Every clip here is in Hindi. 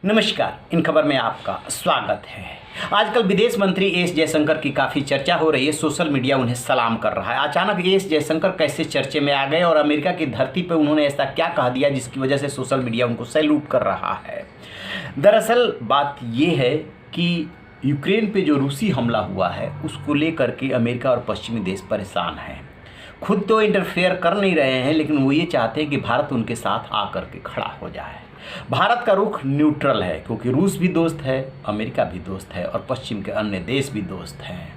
नमस्कार, इन खबर में आपका स्वागत है। आजकल विदेश मंत्री एस जयशंकर की काफ़ी चर्चा हो रही है। सोशल मीडिया उन्हें सलाम कर रहा है। अचानक एस जयशंकर कैसे चर्चे में आ गए और अमेरिका की धरती पर उन्होंने ऐसा क्या कह दिया जिसकी वजह से सोशल मीडिया उनको सैल्यूट कर रहा है। दरअसल बात ये है कि यूक्रेन पे जो रूसी हमला हुआ है उसको लेकर के अमेरिका और पश्चिमी देश परेशान हैं। खुद तो इंटरफेयर कर नहीं रहे हैं, लेकिन वो ये चाहते हैं कि भारत उनके साथ आकर के खड़ा हो जाए। भारत का रुख न्यूट्रल है क्योंकि रूस भी दोस्त है, अमेरिका भी दोस्त है और पश्चिम के अन्य देश भी दोस्त हैं।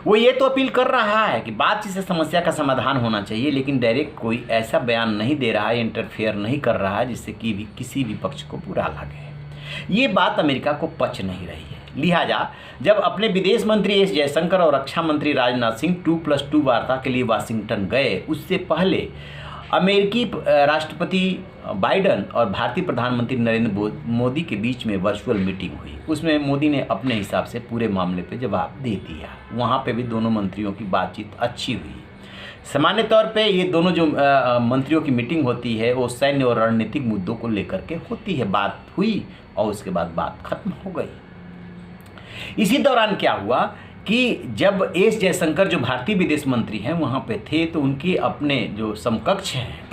वो ये तो अपील कर रहा है कि बातचीत से समस्या का समाधान होना चाहिए, लेकिन डायरेक्ट कोई ऐसा बयान नहीं दे रहा है, इंटरफेयर नहीं कर रहा है जिससे कि भी किसी भी पक्ष को बुरा लगे। ये बात अमेरिका को पच नहीं रही है। लिहाजा जब अपने विदेश मंत्री एस जयशंकर और रक्षा मंत्री राजनाथ सिंह 2+2 वार्ता के लिए वाशिंगटन गए, उससे पहले अमेरिकी राष्ट्रपति बाइडन और भारतीय प्रधानमंत्री नरेंद्र मोदी के बीच में वर्चुअल मीटिंग हुई। उसमें मोदी ने अपने हिसाब से पूरे मामले पे जवाब दे दिया। वहाँ पे भी दोनों मंत्रियों की बातचीत अच्छी हुई। सामान्य तौर पे ये दोनों जो मंत्रियों की मीटिंग होती है वो सैन्य और रणनीतिक मुद्दों को लेकर के होती है। बात हुई और उसके बाद बात खत्म हो गई। इसी दौरान क्या हुआ कि जब एस जयशंकर जो भारतीय विदेश मंत्री हैं वहाँ पे थे, तो उनके अपने जो समकक्ष हैं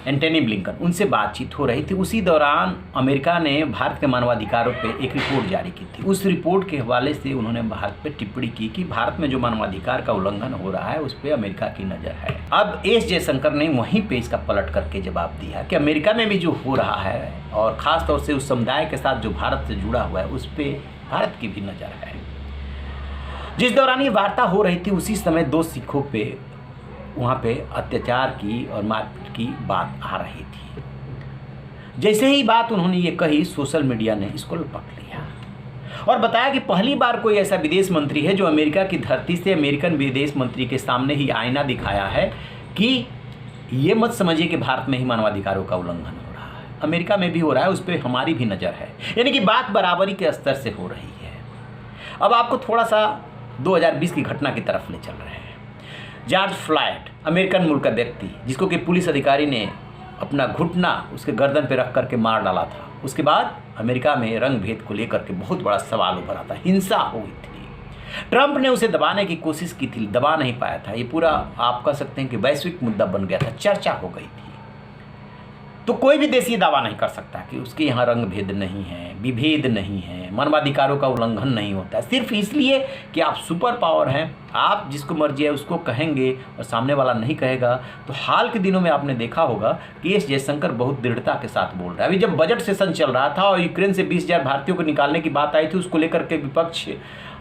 एंटनी ब्लिंकन, उनसे बातचीत हो रही थी। उसी दौरान अमेरिका ने भारत के मानवाधिकारों पे एक रिपोर्ट जारी की थी। उस रिपोर्ट के हवाले से उन्होंने भारत पे टिप्पणी की कि भारत में जो मानवाधिकार का उल्लंघन हो रहा है उस पर अमेरिका की नज़र है। अब एस जयशंकर ने वहीं पे इसका पलट करके जवाब दिया कि अमेरिका में भी जो हो रहा है और ख़ास तौर से उस समुदाय के साथ जो भारत से जुड़ा हुआ है उस पर भारत की भी नज़र है। जिस दौरान ये वार्ता हो रही थी उसी समय दो सिखों पे वहाँ पे अत्याचार की और मारपीट की बात आ रही थी। जैसे ही बात उन्होंने ये कही, सोशल मीडिया ने इसको पकड़ लिया और बताया कि पहली बार कोई ऐसा विदेश मंत्री है जो अमेरिका की धरती से अमेरिकन विदेश मंत्री के सामने ही आईना दिखाया है कि ये मत समझिए कि भारत में ही मानवाधिकारों का उल्लंघन हो रहा है, अमेरिका में भी हो रहा है, उस पर हमारी भी नज़र है। यानी कि बात बराबरी के स्तर से हो रही है। अब आपको थोड़ा सा 2020 की घटना की तरफ ले चल रहे हैं। जॉर्ज फ्लॉयड, अमेरिकन मूल का व्यक्ति जिसको कि पुलिस अधिकारी ने अपना घुटना उसके गर्दन पर रख करके मार डाला था, उसके बाद अमेरिका में रंग भेद को लेकर के बहुत बड़ा सवाल उभरा था, हिंसा हुई थी। ट्रंप ने उसे दबाने की कोशिश की थी, दबा नहीं पाया था। ये पूरा आप कह सकते हैं कि वैश्विक मुद्दा बन गया था, चर्चा हो गई थी। तो कोई भी देश ये दावा नहीं कर सकता कि उसके यहाँ रंग भेद नहीं है, विभेद नहीं है, मानवाधिकारों का उल्लंघन नहीं होता है, सिर्फ इसलिए कि आप सुपर पावर हैं, आप जिसको मर्जी है उसको कहेंगे और सामने वाला नहीं कहेगा। तो हाल के दिनों में आपने देखा होगा कि एस जयशंकर बहुत दृढ़ता के साथ बोल रहा है। अभी जब बजट सेशन चल रहा था और यूक्रेन से 20,000 भारतीयों को निकालने की बात आई थी, उसको लेकर के विपक्ष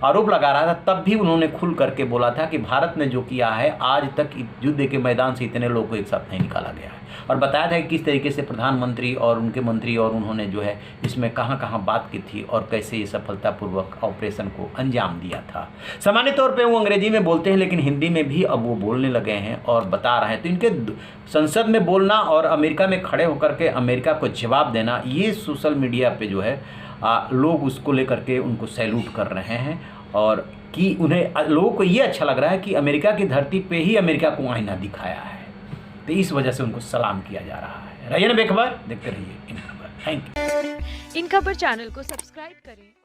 आरोप लगा रहा था, तब भी उन्होंने खुल करके बोला था कि भारत ने जो किया है, आज तक युद्ध के मैदान से इतने लोगों को एक साथ नहीं निकाला गया है, और बताया था कि किस तरीके से प्रधानमंत्री और उनके मंत्री और उन्होंने जो है इसमें कहाँ बात की थी और कैसे ये सफलतापूर्वक ऑपरेशन को अंजाम दिया था। सामान्य तौर पे वो अंग्रेजी में बोलते हैं, लेकिन हिंदी में भी अब वो बोलने लगे हैं और बता रहे हैं। तो इनके संसद में बोलना और अमेरिका में खड़े होकर के अमेरिका को जवाब देना, ये सोशल मीडिया पे जो है लोग उसको लेकर के उनको सैल्यूट कर रहे हैं और कि उन्हें लोगों को ये अच्छा लग रहा है कि अमेरिका की धरती पे ही अमेरिका को आईना दिखाया है। तो इस वजह से उनको सलाम किया जा रहा है। रहिए ना बेखबर, देखते रहिए इन खबर। Thank you. इन खबर चैनल को सब्सक्राइब करें।